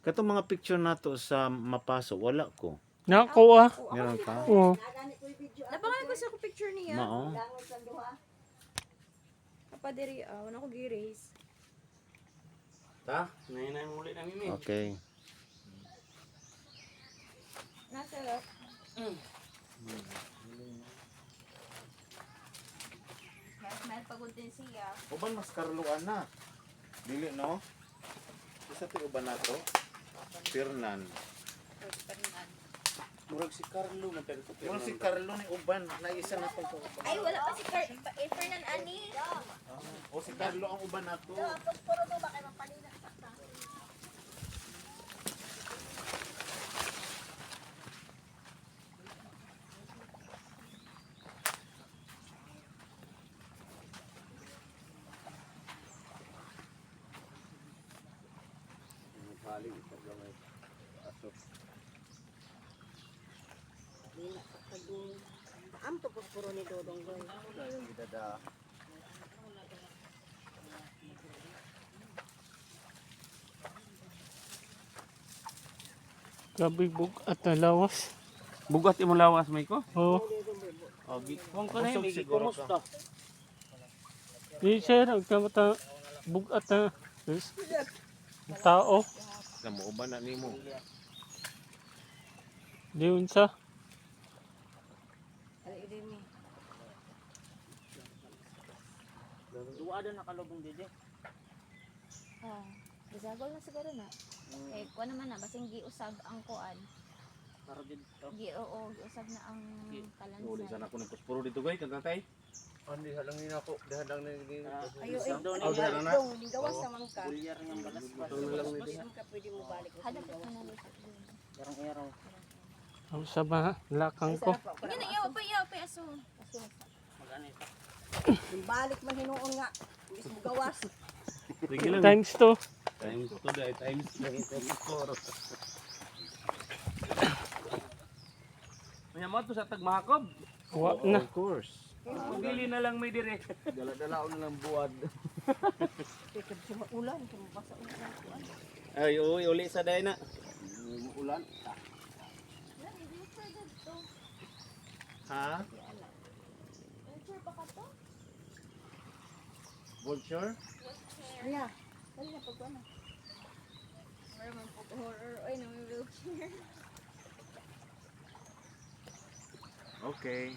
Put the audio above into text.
Katong mga picture nato sa mapaso wala ko. Nako ah. Meron ka? Oo. Nabangan ko sa picture niya. Mao. Kapadiri, wala ko gi-raise. Ta, nainay muli na nini. Okay. Nasarap. Smell pagod din siya. Uban mas karluan na. Dili no? Isa ti uban nato. Fernan. Murag si Carlo na pero Yung si Carlo ni uban na isa na to. Ay, wala pa si Fernan Ani. O si Carlo ang uban nato. Balik ito gamay. Asok. Am to puro ni Dodong Goy. Dada. Grabe bugat na lawas. Bugat imong lawas may ko. Oo. Ogi. Kung ko na Busog may siguro kumusta? Di sir, nagkamata bugat na tao. Sa mo uban na nimo. Di unsa. Duwa na nakalubong didi. Bisagol na siguro na. Eh, kuha naman na, basing giusab ang kuan. Para did. Oo, giusab na ang Uli kalansan. sana ko ng puspuro dito gay kagakay. Andi halang ni nako, dahan lang ni. Ayo Oh, dahil na. dong gawas sa mangka. Bulyar ng balas. Ka pwede mo balik. Hadap ka na nito. Yarang eraw. Ang sama, lakang ko. Hindi na, yaw pa aso. Magana ito. Balik man hinuon nga. Bis mo gawas. Sige lang. Times 2. Times 2 dai, times 4. Nya mo to sa tagmahakob. Wa na. Of course. Dili na lang may dire. Dala-dala na lang buwad. Kaya sa ulan, kaya mabasa ulan. Ay, uli sa day na. Ulan. Ha? Vulture? Aya. Dali na pagkuhan na. Horror, ay, may wheelchair. Okay.